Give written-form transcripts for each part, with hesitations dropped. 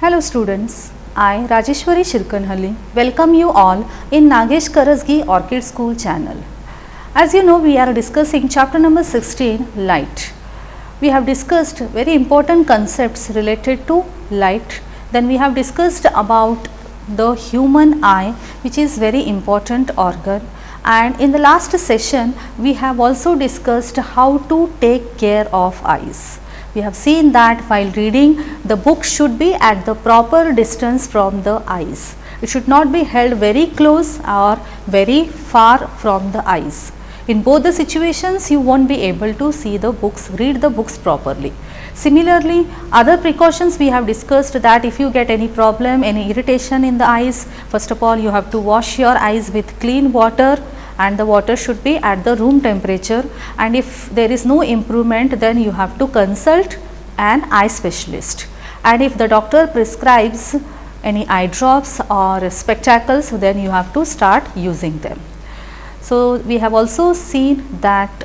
Hello students, I Rajeshwari Shirkanhalli welcome you all in Nagesh Karasgi Orchid School channel. As you know, we are discussing chapter number 16, light. We have discussed very important concepts related to light. Then we have discussed about the human eye, which is very important organ, and in the last session we have also discussed how to take care of eyes. We have seen that while reading, the book should be at the proper distance from the eyes. It should not be held very close or very far from the eyes. In both the situations, you won't be able to see the books, read the books properly. Similarly, other precautions we have discussed, that if you get any problem, any irritation in the eyes, first of all you have to wash your eyes with clean water, and the water should be at the room temperature, and if there is no improvement, then you have to consult an eye specialist, and if the doctor prescribes any eye drops or spectacles, then you have to start using them. So, we have also seen that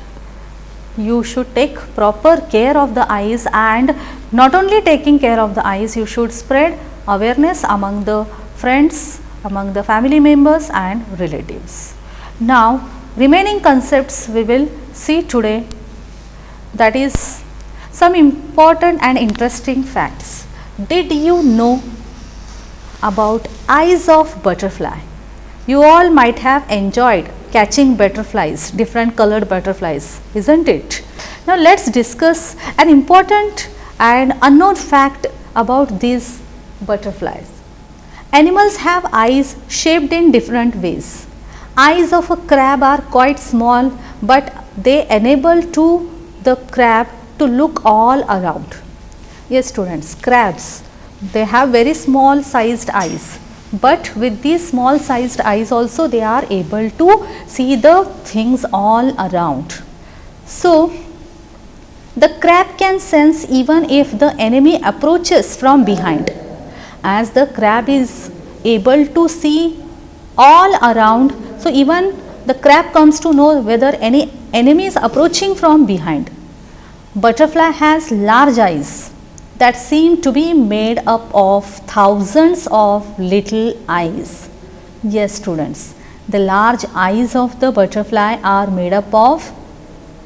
you should take proper care of the eyes, and not only taking care of the eyes, you should spread awareness among the friends, among the family members and relatives. Now, remaining concepts we will see today, that is some important and interesting facts. Did you know about eyes of butterfly? You all might have enjoyed catching butterflies, different colored butterflies, isn't it? Now, let us discuss an important and unknown fact about these butterflies. Animals have eyes shaped in different ways. Eyes of a crab are quite small, but they enable to the crab to look all around. Yes students, crabs, they have very small sized eyes, but with these small sized eyes also they are able to see the things all around. So, the crab can sense even if the enemy approaches from behind, as the crab is able to see all around. So, even the crab comes to know whether any enemy is approaching from behind. Butterfly has large eyes that seem to be made up of thousands of little eyes. Yes students, the large eyes of the butterfly are made up of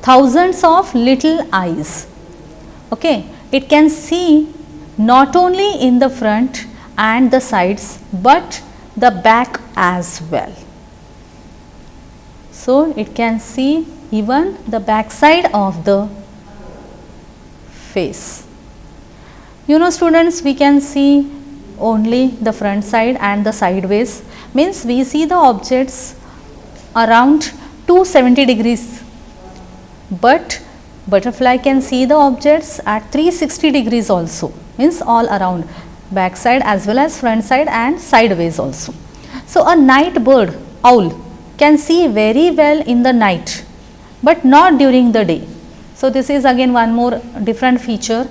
thousands of little eyes. Okay, it can see not only in the front and the sides, but the back as well. So, it can see even the back side of the face. You know students, we can see only the front side and the sideways, means we see the objects around 270 degrees, but butterfly can see the objects at 360 degrees also, means all around, back side as well as front side and sideways also. So, a night bird, owl, can see very well in the night, but not during the day. So, this is again one more different feature.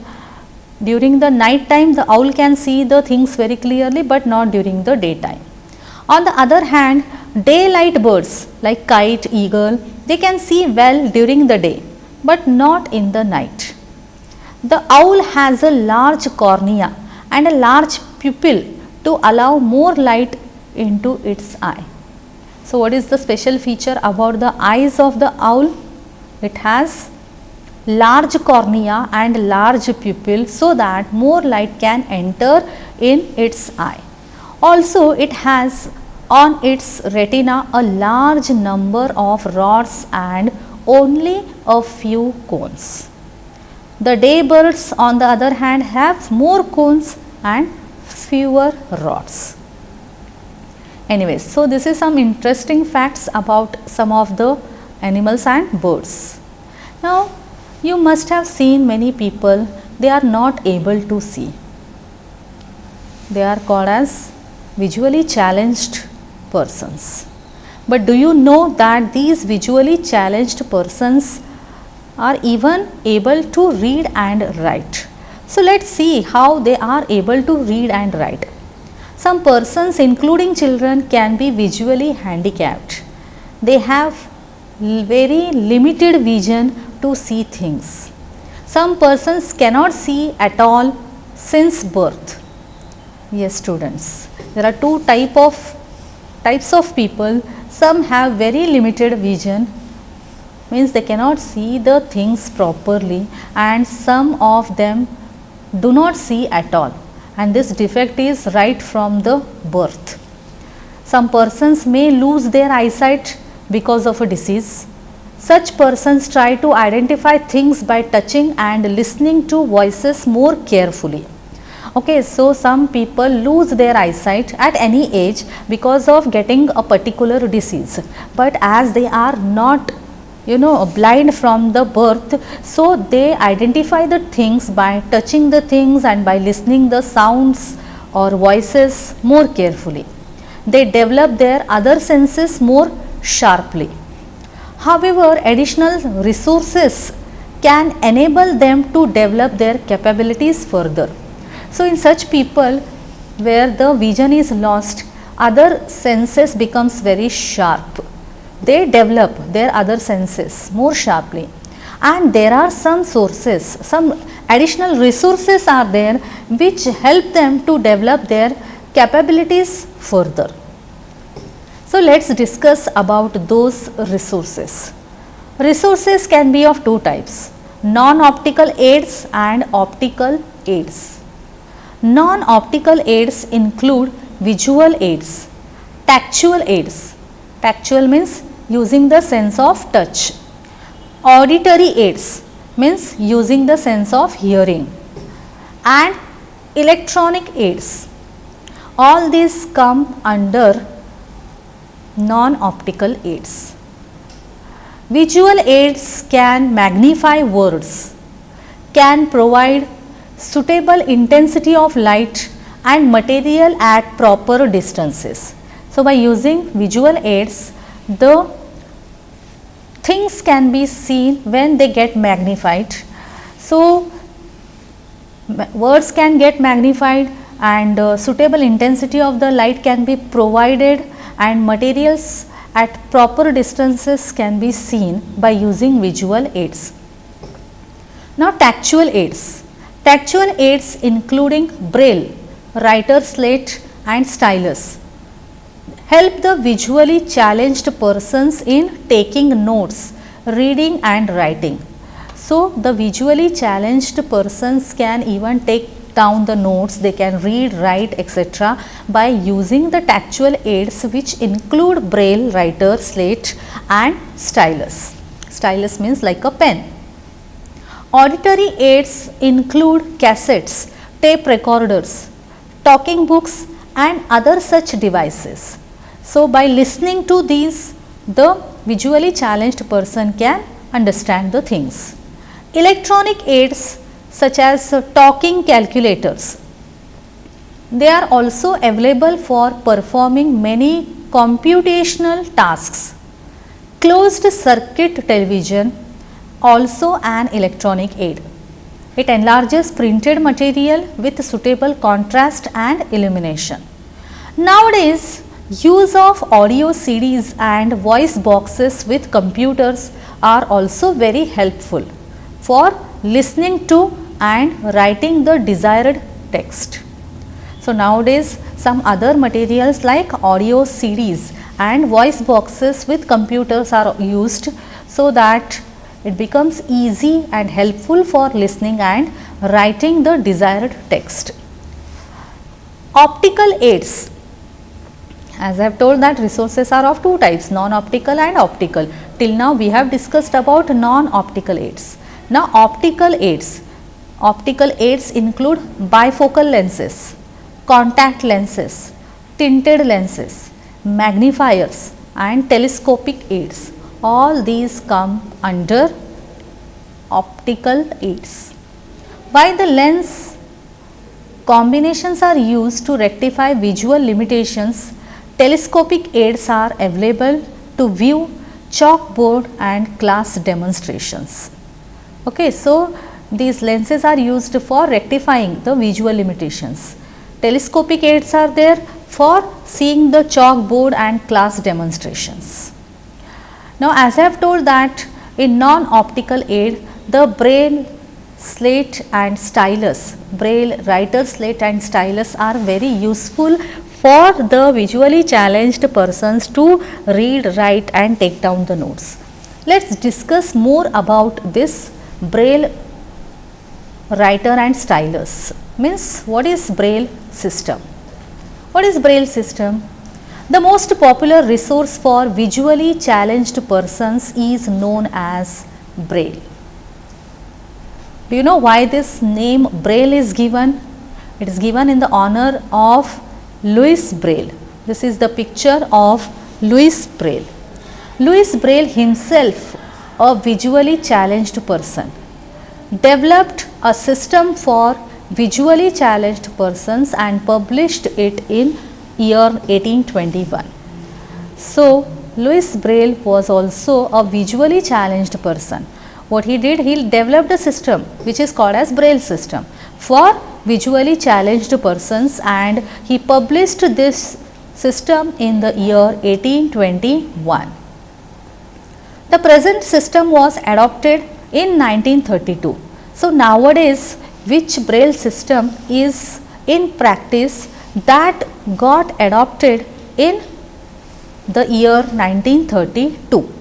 During the night time, the owl can see the things very clearly, but not during the daytime. On the other hand, daylight birds like kite, eagle, they can see well during the day, but not in the night. The owl has a large cornea and a large pupil to allow more light into its eye. So, what is the special feature about the eyes of the owl? It has large cornea and large pupil, so that more light can enter in its eye. Also, it has on its retina a large number of rods and only a few cones. The day birds on the other hand have more cones and fewer rods. Anyways, so this is some interesting facts about some of the animals and birds. Now, you must have seen many people, they are not able to see. They are called as visually challenged persons. But do you know that these visually challenged persons are even able to read and write? So, let us see how they are able to read and write. Some persons, including children, can be visually handicapped. They have very limited vision to see things. Some persons cannot see at all since birth. Yes, students. There are two types of people. Some have very limited vision, means they cannot see the things properly, and some of them do not see at all, and this defect is right from the birth. Some persons may lose their eyesight because of a disease. Such persons try to identify things by touching and listening to voices more carefully. Okay, so some people lose their eyesight at any age because of getting a particular disease, but as they are not blind from the birth, so they identify the things by touching the things and by listening the sounds or voices more carefully. They develop their other senses more sharply. However, additional resources can enable them to develop their capabilities further. So, in such people where the vision is lost, other senses becomes very sharp. They develop their other senses more sharply, and there are some sources, some additional resources are there which help them to develop their capabilities further. So, let us discuss about those resources. Resources can be of two types: non-optical aids and optical aids. Non-optical aids include visual aids, tactual aids. Tactual means using the sense of touch. Auditory aids means using the sense of hearing, and electronic aids. All these come under non-optical aids. Visual aids can magnify words, can provide suitable intensity of light and material at proper distances. So, by using visual aids, the things can be seen when they get magnified. So, words can get magnified and suitable intensity of the light can be provided, and materials at proper distances can be seen by using visual aids. Now, tactual aids. Tactual aids including braille, writer's slate and stylus help the visually challenged persons in taking notes, reading and writing. So, the visually challenged persons can even take down the notes, they can read, write, etc. by using the tactual aids which include braille, writer, slate and stylus. Stylus means like a pen. Auditory aids include cassettes, tape recorders, talking books and other such devices. So, by listening to these, the visually challenged person can understand the things. Electronic aids such as talking calculators, they are also available for performing many computational tasks. Closed circuit television, also an electronic aid. It enlarges printed material with suitable contrast and illumination. Nowadays, use of audio CDs and voice boxes with computers are also very helpful for listening to and writing the desired text. So, nowadays some other materials like audio CDs and voice boxes with computers are used, so that it becomes easy and helpful for listening and writing the desired text. Optical aids. As I have told that resources are of two types, non-optical and optical. Till now we have discussed about non-optical aids. Now, optical aids. Optical aids include bifocal lenses, contact lenses, tinted lenses, magnifiers and telescopic aids. All these come under optical aids. While the lens combinations are used to rectify visual limitations, telescopic aids are available to view chalkboard and class demonstrations. Okay, so these lenses are used for rectifying the visual limitations. Telescopic aids are there for seeing the chalkboard and class demonstrations. Now, as I have told that in non-optical aid, the braille, slate and stylus. Braille writer slate and stylus are very useful for the visually challenged persons to read, write and take down the notes. Let us discuss more about this Braille writer and stylus. Means what is Braille system? What is Braille system? The most popular resource for visually challenged persons is known as Braille. Do you know why this name Braille is given? It is given in the honor of Louis Braille. This is the picture of Louis Braille. Louis Braille himself, a visually challenged person, developed a system for visually challenged persons and published it in year 1821. So, Louis Braille was also a visually challenged person. What he did, he developed a system which is called as Braille system for visually challenged persons, and he published this system in the year 1821. The present system was adopted in 1932. So, nowadays which Braille system is in practice that got adopted in the year 1932.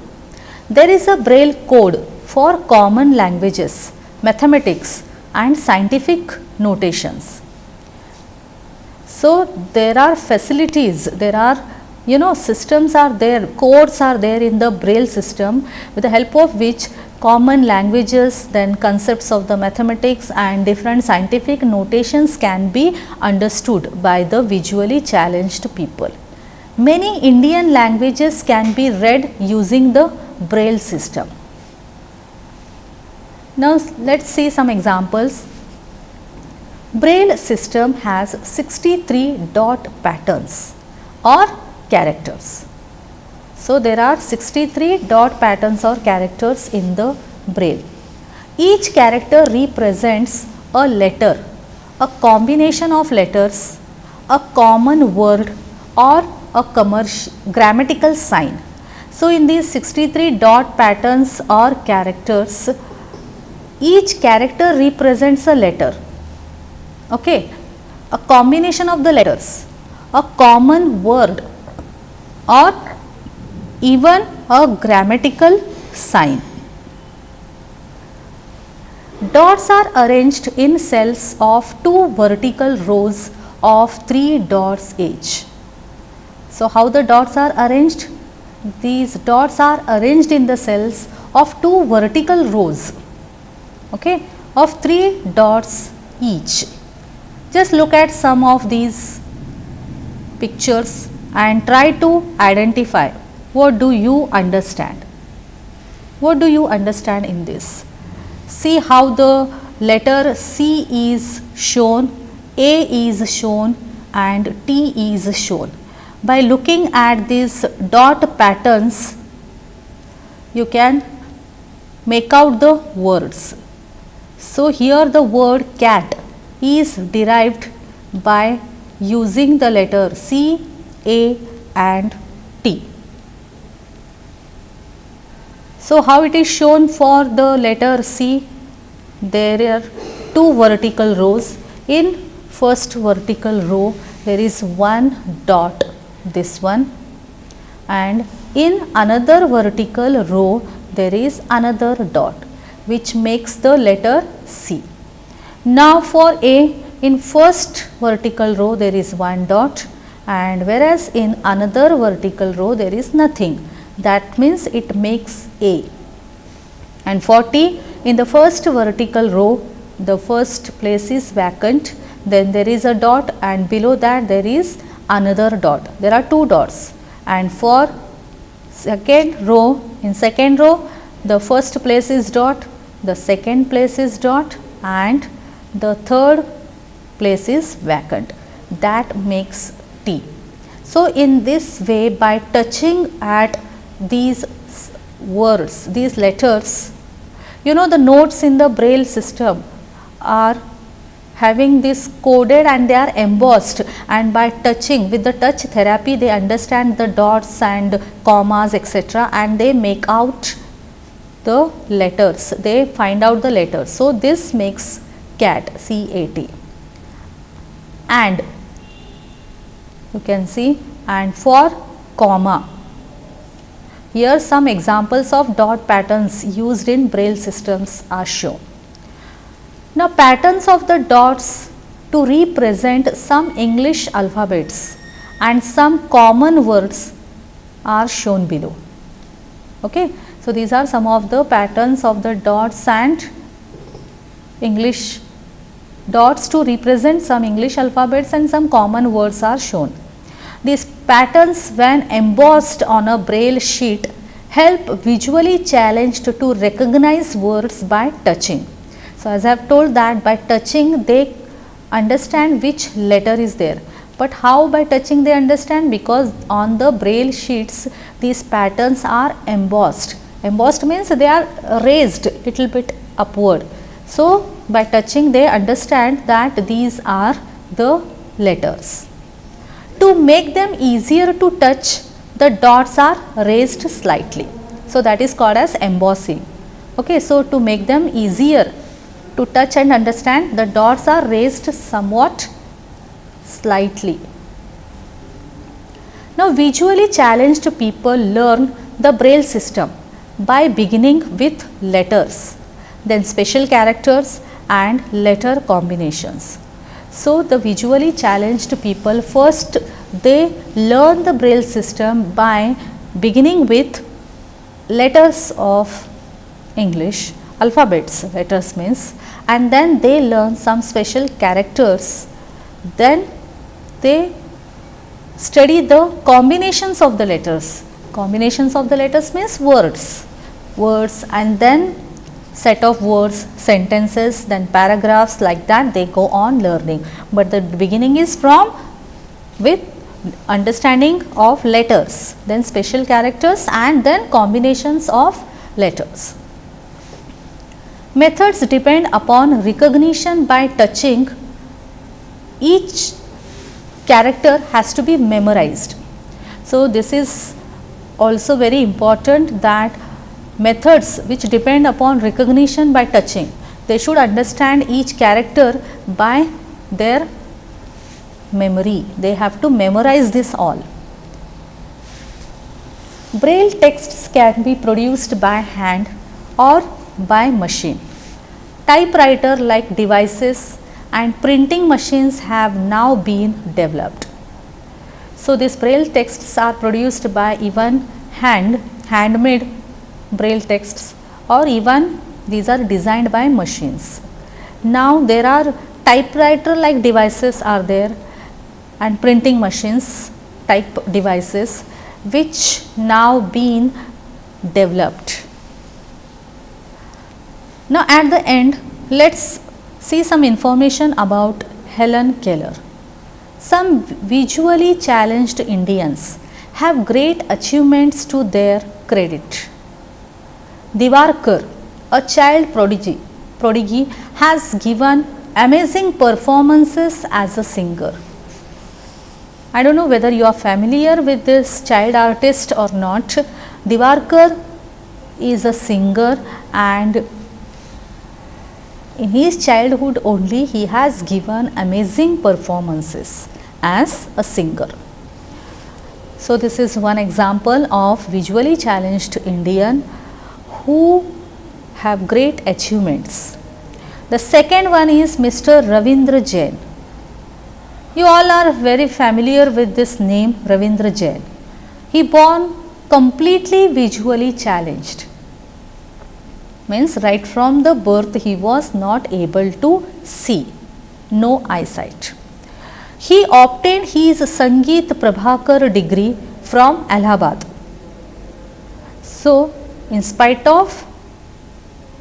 There is a Braille code for common languages, mathematics and scientific notations. So, there are facilities, there are systems are there, codes are there in the Braille system, with the help of which common languages, then concepts of the mathematics and different scientific notations can be understood by the visually challenged people. Many Indian languages can be read using the Braille system. Now, let us see some examples. Braille system has 63 dot patterns or characters. So, there are 63 dot patterns or characters in the Braille. Each character represents a letter, a combination of letters, a common word or a grammatical sign. So, in these 63 dot patterns or characters, each character represents a letter, okay, a combination of the letters, a common word or even a grammatical sign. Dots are arranged in cells of 2 vertical rows of 3 dots each. So, how the dots are arranged? These dots are arranged in the cells of 2 vertical rows, okay, of 3 dots each. Just look at some of these pictures and try to identify what do you understand. What do you understand in this? See how the letter C is shown, A is shown and T is shown. By looking at these dot patterns, you can make out the words. So, here the word cat is derived by using the letter C, A and T. So, how it is shown for the letter C? There are 2 vertical rows. In first vertical row, there is one dot, this one, and in another vertical row, there is another dot, which makes the letter C. Now, for A, in first vertical row, there is one dot, and whereas in another vertical row, there is nothing. That means it makes A. And for T, in the first vertical row, the first place is vacant, then there is a dot, and below that there is another dot. There are 2 dots, and for second row, in second row, the first place is dot, the second place is dot, and the third place is vacant. That makes T. So, in this way, by touching at these words, these letters, the notes in the Braille system are having this coded and they are embossed, and by touching with the touch therapy, they understand the dots and commas etc., and they make out the letters, they find out the letters. So this makes cat, C-A-T. And you can see, and for comma, here some examples of dot patterns used in Braille systems are shown. Now patterns of the dots to represent some English alphabets and some common words are shown below. Okay. So these are some of the patterns of the dots and English dots to represent some English alphabets and some common words are shown. These patterns, when embossed on a Braille sheet, help visually challenged to recognize words by touching. So as I have told that by touching they understand which letter is there. But how by touching they understand? Because on the Braille sheets these patterns are embossed. Embossed means they are raised little bit upward. So by touching they understand that these are the letters. To make them easier to touch, the dots are raised slightly. So that is called as embossing. Okay, so to make them easier to touch and understand, the dots are raised somewhat slightly. Now visually challenged people learn the Braille system by beginning with letters, then special characters and letter combinations. So the visually challenged people first they learn the Braille system by beginning with letters of English alphabets, letters means, and then they learn some special characters, then they study the combinations of the letters. Combinations of the letters means words, and then set of words, sentences, then paragraphs, like that they go on learning. But the beginning is from with understanding of letters, then special characters and then combinations of letters. Methods depend upon recognition by touching. Each character has to be memorized. So this is also very important, that methods which depend upon recognition by touching, they should understand each character by their memory. They have to memorize this all. Braille texts can be produced by hand or by machine. Typewriter like devices and printing machines have now been developed. So these Braille texts are produced by even handmade Braille texts, or even these are designed by machines. Now there are typewriter like devices are there and printing machines type devices which now been developed. Now at the end, let's see some information about Helen Keller. Some visually challenged Indians have great achievements to their credit. Diwakar, a child prodigy, has given amazing performances as a singer. I don't know whether you are familiar with this child artist or not. Diwakar is a singer, and in his childhood only he has given amazing performances as a singer. So this is one example of visually challenged Indian who have great achievements. The second one is Mr. Ravindra Jain. You all are very familiar with this name, Ravindra Jain. He born completely visually challenged. Means right from the birth he was not able to see, no eyesight. He obtained his Sangeet Prabhakar degree from Allahabad. So in spite of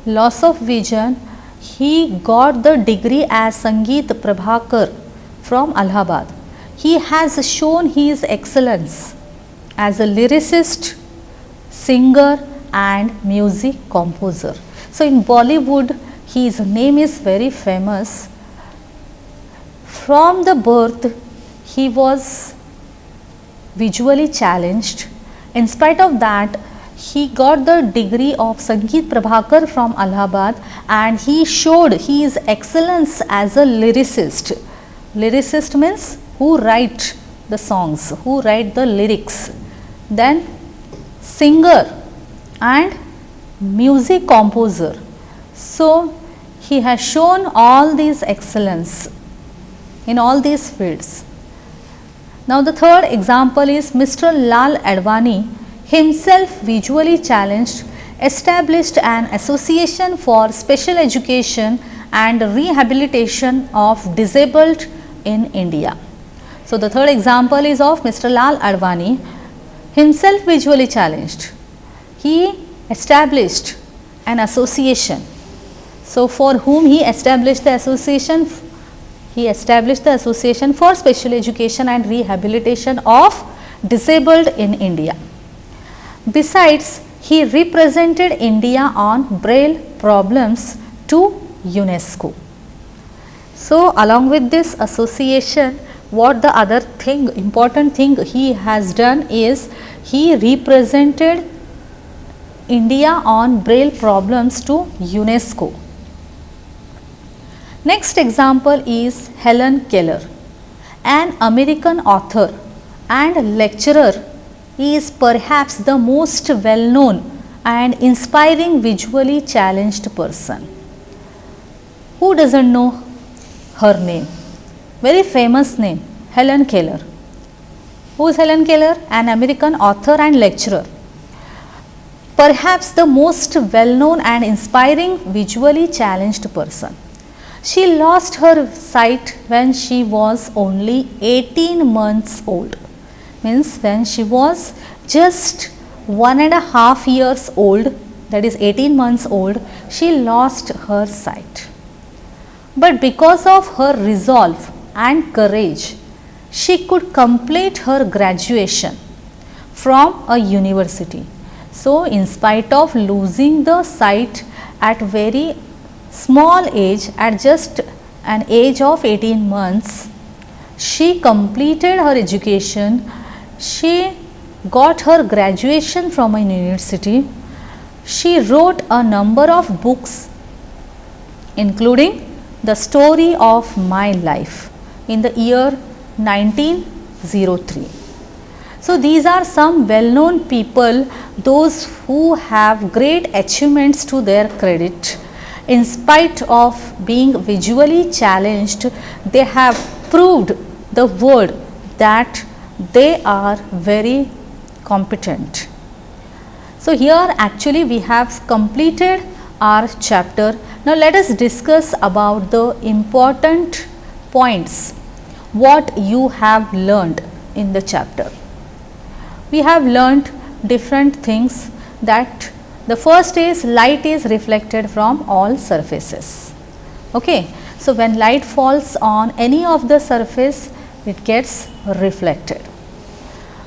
loss of vision, he got the degree as Sangeet Prabhakar from Allahabad. He has shown his excellence as a lyricist, singer and music composer. So in Bollywood his name is very famous. From the birth he was visually challenged. In spite of that, he got the degree of Sangeet Prabhakar from Allahabad, and he showed his excellence as a lyricist. Lyricist means who write the songs, who write the lyrics. Then singer and music composer. So he has shown all these excellence in all these fields. Now the third example is Mr. Lal Advani, himself visually challenged, established an association for special education and rehabilitation of disabled in India. So the third example is of Mr. Lal Advani, himself visually challenged. He established an association. So for whom he established the association? He established the Association for Special Education and Rehabilitation of Disabled in India. Besides, he represented India on Braille problems to UNESCO. So along with this association, what the other thing, important thing he has done is he represented India on Braille problems to UNESCO. Next example is Helen Keller, an American author and lecturer. He is perhaps the most well known and inspiring visually challenged person. Who doesn't know her name? Very famous name, Helen Keller. Who is Helen Keller? An American author and lecturer. Perhaps the most well known and inspiring visually challenged person. She lost her sight when she was only 18 months old. Means when she was just 1.5 years old, that is 18 months old, she lost her sight. But because of her resolve and courage, she could complete her graduation from a university. So in spite of losing the sight at very small age, at just an age of 18 months, she completed her education. She got her graduation from a university. She wrote a number of books, including The Story of My Life in the year 1903. So these are some well-known people, those who have great achievements to their credit. In spite of being visually challenged, they have proved the world that they are very competent. So here actually we have completed our chapter. Now let us discuss about the important points, what you have learned in the chapter. We have learned different things. That the first is light is reflected from all surfaces. Okay. So when light falls on any of the surface, it gets reflected.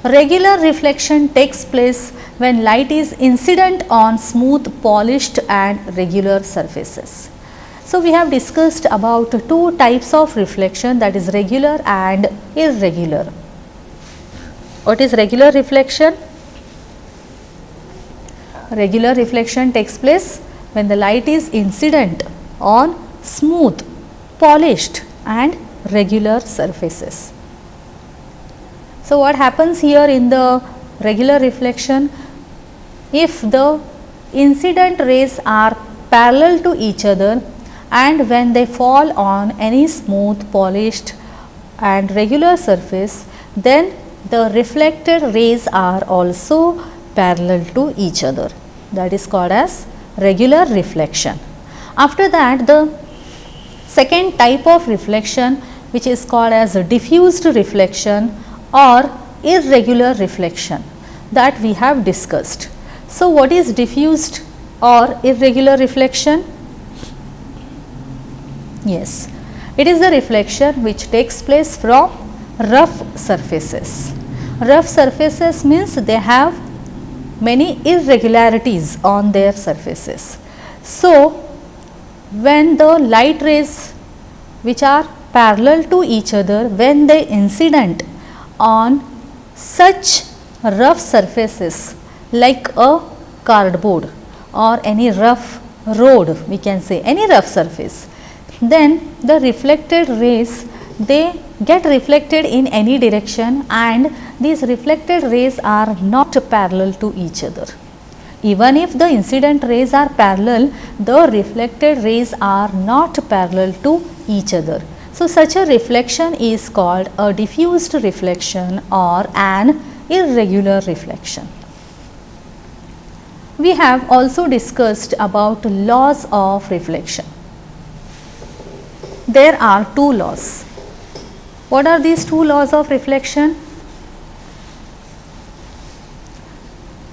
Regular reflection takes place when light is incident on smooth, polished and regular surfaces. So we have discussed about two types of reflection, that is regular and irregular. What is regular reflection? Regular reflection takes place when the light is incident on smooth, polished and regular surfaces. So what happens here in the regular reflection? If the incident rays are parallel to each other and when they fall on any smooth, polished and regular surface, then the reflected rays are also parallel to each other. That is called as regular reflection. After that, the second type of reflection, which is called as diffused reflection or irregular reflection, that we have discussed. So what is diffused or irregular reflection? Yes, it is the reflection which takes place from rough surfaces. Rough surfaces means they have many irregularities on their surfaces. So when the light rays which are parallel to each other, when they incident on such rough surfaces like a cardboard or any rough road, we can say any rough surface, then the reflected rays, they get reflected in any direction and these reflected rays are not parallel to each other. Even if the incident rays are parallel, the reflected rays are not parallel to each other. So, such a reflection is called a diffused reflection or an irregular reflection. We have also discussed about laws of reflection. There are two laws. What are these two laws of reflection?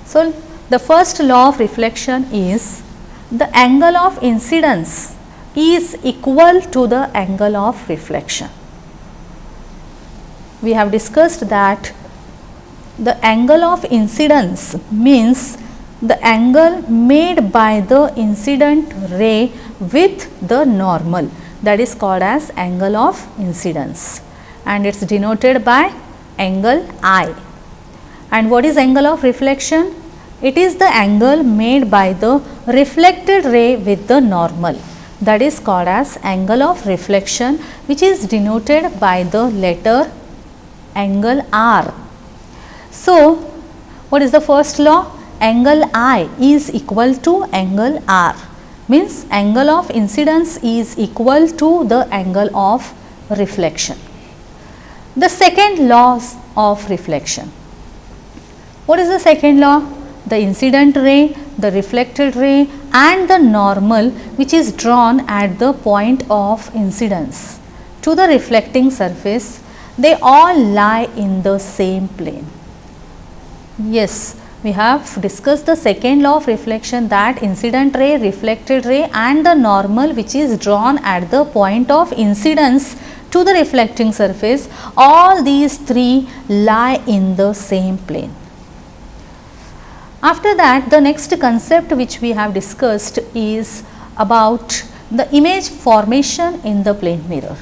So, the first law of reflection is the angle of incidence is equal to the angle of reflection. We have discussed that the angle of incidence means the angle made by the incident ray with the normal, that is called as angle of incidence, and it is denoted by angle I. And what is angle of reflection? It is the angle made by the reflected ray with the normal, that is called as angle of reflection, which is denoted by the letter angle R. So, what is the first law? Angle I is equal to angle R, means angle of incidence is equal to the angle of reflection. The second law of reflection. What is the second law? The incident ray, the reflected ray and the normal which is drawn at the point of incidence to the reflecting surface, they all lie in the same plane. Yes, we have discussed the second law of reflection, that incident ray, reflected ray and the normal which is drawn at the point of incidence to the reflecting surface, all these three lie in the same plane. After that, the next concept which we have discussed is about the image formation in the plane mirror.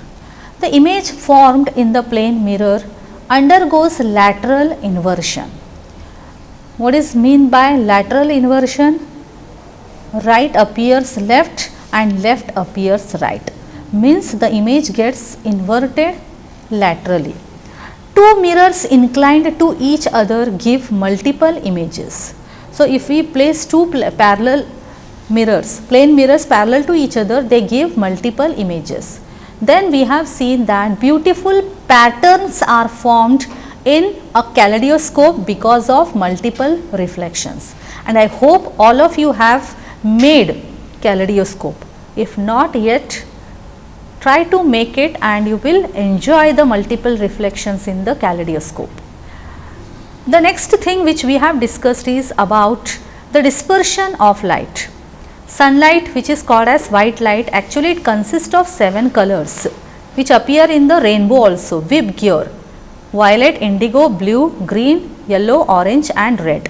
The image formed in the plane mirror undergoes lateral inversion. What is mean by lateral inversion? Right appears left and left appears right, means the image gets inverted laterally. Two mirrors inclined to each other give multiple images. So, if we place two parallel mirrors, plane mirrors parallel to each other, they give multiple images. Then we have seen that beautiful patterns are formed in a kaleidoscope because of multiple reflections, and I hope all of you have made kaleidoscope. If not yet, try to make it and you will enjoy the multiple reflections in the kaleidoscope. The next thing which we have discussed is about the dispersion of light. Sunlight, which is called as white light, actually it consists of 7 colors which appear in the rainbow also, VIBGYOR: violet, indigo, blue, green, yellow, orange and red.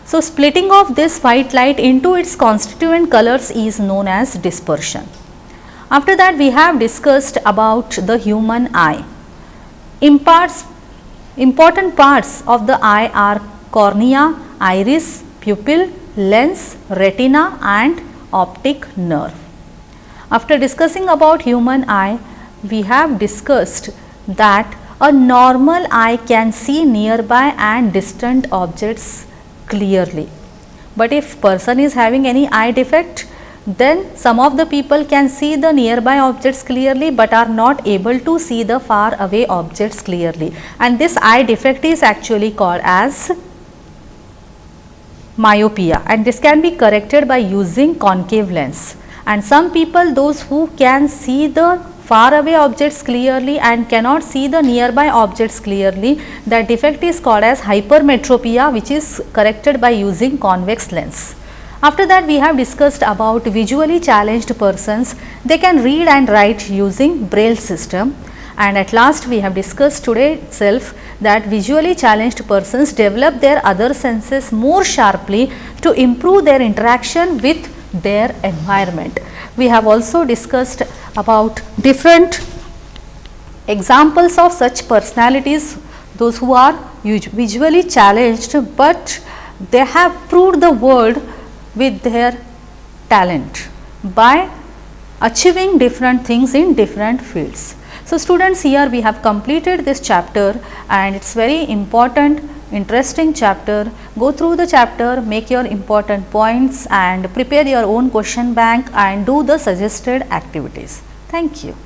So, splitting of this white light into its constituent colors is known as dispersion. After that, we have discussed about the human eye. Important parts of the eye are cornea, iris, pupil, lens, retina and optic nerve. After discussing about human eye, we have discussed that a normal eye can see nearby and distant objects clearly. But if person is having any eye defect, then some of the people can see the nearby objects clearly but are not able to see the far away objects clearly, and this eye defect is actually called as myopia, and this can be corrected by using concave lens. And some people, those who can see the far away objects clearly and cannot see the nearby objects clearly, that defect is called as hypermetropia, which is corrected by using convex lens. After that, we have discussed about visually challenged persons. They can read and write using Braille system, and at last we have discussed today itself that visually challenged persons develop their other senses more sharply to improve their interaction with their environment. We have also discussed about different examples of such personalities, those who are visually challenged but they have proved the world with their talent by achieving different things in different fields. So, students, here we have completed this chapter and it is very important, interesting chapter. Go through the chapter, make your important points and prepare your own question bank and do the suggested activities. Thank you.